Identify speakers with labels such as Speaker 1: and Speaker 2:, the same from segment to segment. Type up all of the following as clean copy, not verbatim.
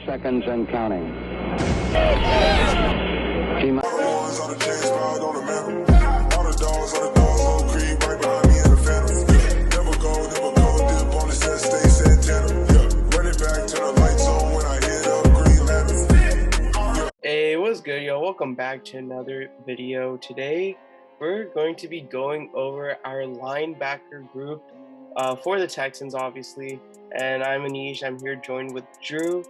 Speaker 1: 30 seconds and counting.
Speaker 2: Hey, what's good, yo? Welcome back to another video. Today, we're going to be going over our linebacker group for the Texans, obviously. And I'm Anish. I'm here joined with Drew.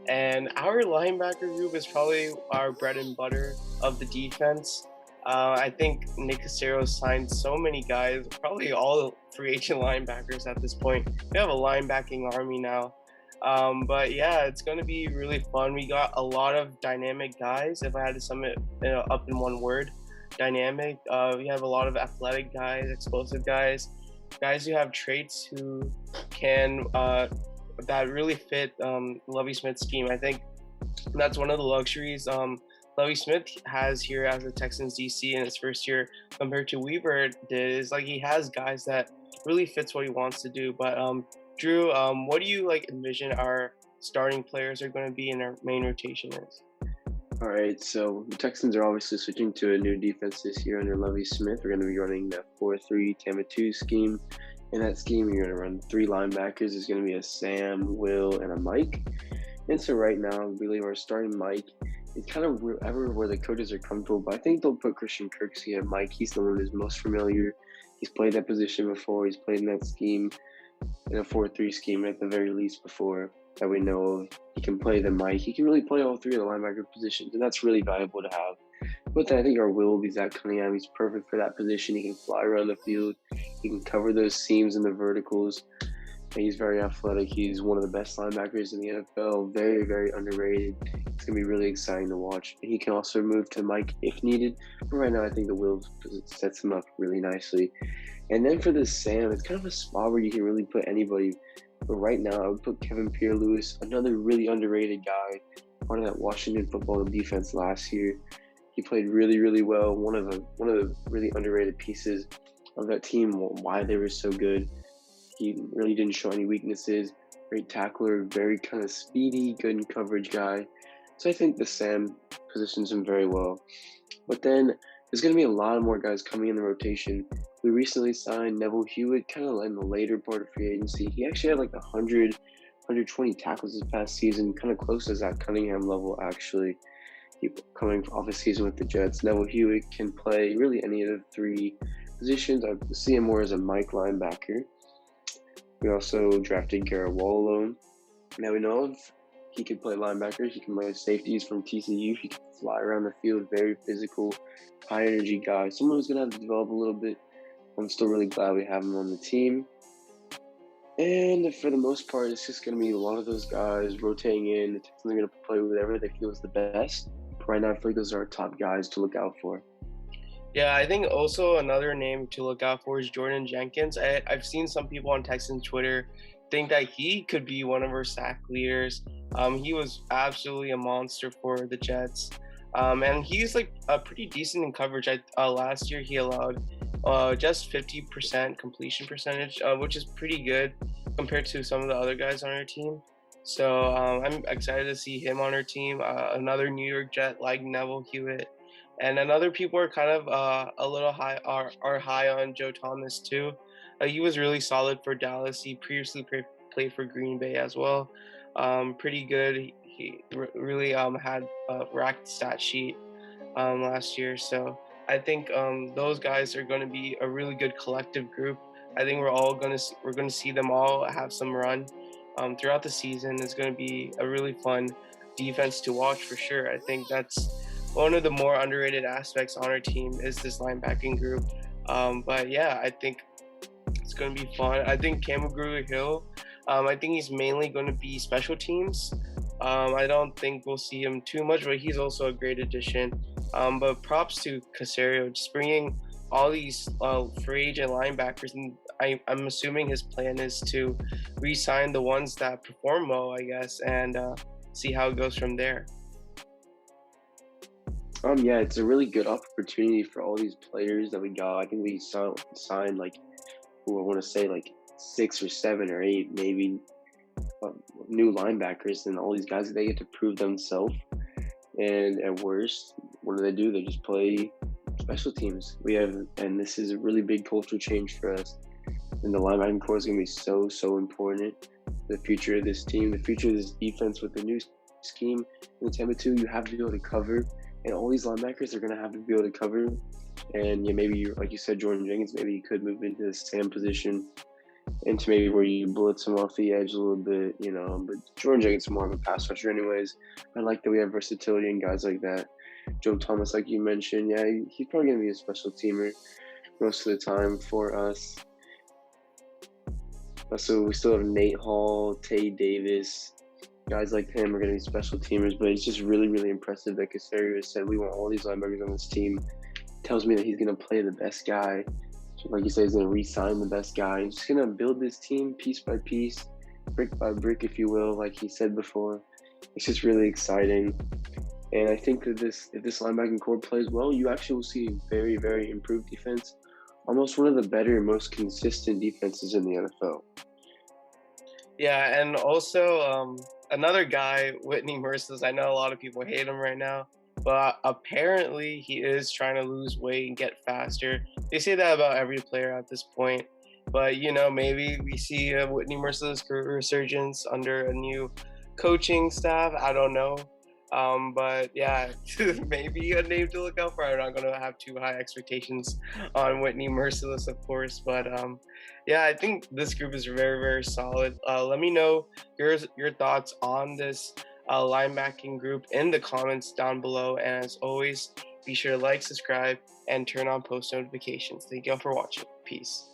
Speaker 2: And our linebacker group is probably our bread and butter of the defense. I think Nick Caserio signed so many guys, probably all free agent linebackers at this point. We have a linebacking army now. But yeah, it's going to be really fun. We got a lot of dynamic guys. If I had to sum it up in one word, dynamic. We have a lot of athletic guys, explosive guys who have traits who can that really fit Lovie Smith's scheme. I think that's one of the luxuries Lovie Smith has here as a Texans DC in his first year compared to Weaver did. Is like he has guys that really fits what he wants to do. But Drew, what do you envision our starting players are going to be in our main rotation is?
Speaker 3: All right, so the Texans are obviously switching to a new defense this year under Lovie Smith. We're going to be running that 4-3 Tama-2 scheme. In that scheme, you're going to run 3 linebackers. There's going to be a Sam, Will, and a Mike. And so right now, I believe our starting Mike is kind of wherever where the coaches are comfortable. But I think they'll put Christian Kirksey at Mike. He's the one who's most familiar. He's played that position before. He's played in that scheme, in a 4-3 scheme at the very least before that we know of. He can play the Mike. He can really play all 3 of the linebacker positions, and that's really valuable to have. But then I think our Will will be Zach Cunningham. He's perfect for that position. He can fly around the field. He can cover those seams and the verticals. And he's very athletic. He's one of the best linebackers in the NFL. Very, very underrated. It's going to be really exciting to watch. He can also move to Mike if needed. But right now, I think the Will sets him up really nicely. And then for the Sam, it's kind of a spot where you can really put anybody. But right now, I would put Kevin Pierre-Louis, another really underrated guy, part of that Washington football defense last year. He played really, really well. One of the really underrated pieces of that team, why they were so good. He really didn't show any weaknesses. Great tackler, very kind of speedy, good in coverage guy. So I think the Sam positions him very well. But then there's going to be a lot more guys coming in the rotation. We recently signed Neville Hewitt kind of in the later part of free agency. He actually had 120 tackles this past season, kind of close to Zach Cunningham level actually. He coming off a season with the Jets. Neville Hewitt can play really any of the 3 positions. I see him more as a Mike linebacker. We also drafted Garrett Wallone. Now we know if he can play linebacker. He can play safeties from TCU. He can fly around the field. Very physical, high energy guy. Someone who's going to have to develop a little bit. I'm still really glad we have him on the team. And for the most part, it's just going to be a lot of those guys rotating in. The Texans are going to play whatever they feel is the best. But right now, I feel like those are our top guys to look out for.
Speaker 2: Yeah, I think also another name to look out for is Jordan Jenkins. I've seen some people on Texans Twitter think that he could be one of our sack leaders. He was absolutely a monster for the Jets. And he's pretty decent in coverage. Last year he allowed just 50% completion percentage, which is pretty good compared to some of the other guys on our team. So I'm excited to see him on our team. Another New York Jet like Neville Hewitt. And another people are kind of a little high are high on Joe Thomas too. He was really solid for Dallas. He previously played for Green Bay as well. Pretty good. He really had a racked stat sheet last year. So I think those guys are going to be a really good collective group. I think we're going to see them all have some run throughout the season. It's going to be a really fun defense to watch for sure. I think that's one of the more underrated aspects on our team is this linebacking group. But yeah, I think it's going to be fun. I think Kamaguru Hill, I think he's mainly going to be special teams. I don't think we'll see him too much, but he's also a great addition. But props to Caserio, just bringing all these free agent linebackers. And I'm assuming his plan is to re-sign the ones that perform well, I guess, and see how it goes from there.
Speaker 3: Yeah, it's a really good opportunity for all these players that we got. I think we signed I want to say 6 or 7 or 8 maybe new linebackers, and all these guys they get to prove themselves. And at worst, what do? They just play special teams. And this is a really big culture change for us. And the linebacking core is going to be so important. The future of this team, the future of this defense with the new scheme in the 10-2, you have to be able to cover, and all these linebackers are going to have to be able to cover. And yeah, maybe like you said, Jordan Jenkins, maybe he could move into the Sam position, into maybe where you blitz him off the edge a little bit, you know. But Jordan Jenkins is more of a pass rusher, anyways. I like that we have versatility in guys like that. Joe Thomas, like you mentioned, yeah, he's probably going to be a special teamer most of the time for us. So we still have Nate Hall, Tay Davis. Guys like him are going to be special teamers, but it's just really impressive that Casario said we want all these linebackers on this team. Tells me that he's going to play the best guy. So like you said, he's going to re-sign the best guy. He's just going to build this team piece by piece, brick by brick, if you will, like he said before. It's just really exciting. And I think that if this linebacking core plays well, you actually will see a very improved defense. Almost one of the better and most consistent defenses in the NFL.
Speaker 2: Yeah, and also another guy, Whitney Merciless. I know a lot of people hate him right now, but apparently he is trying to lose weight and get faster. They say that about every player at this point, but you know, maybe we see a Whitney Merciless resurgence under a new coaching staff. I don't know. But yeah, maybe a name to look out for. I'm not gonna have too high expectations on Whitney Merciless, of course, but yeah, I think this group is very solid. Let me know your thoughts on this linebacking group in the comments down below, and as always, be sure to like, subscribe, and turn on post notifications. Thank you all for watching. Peace.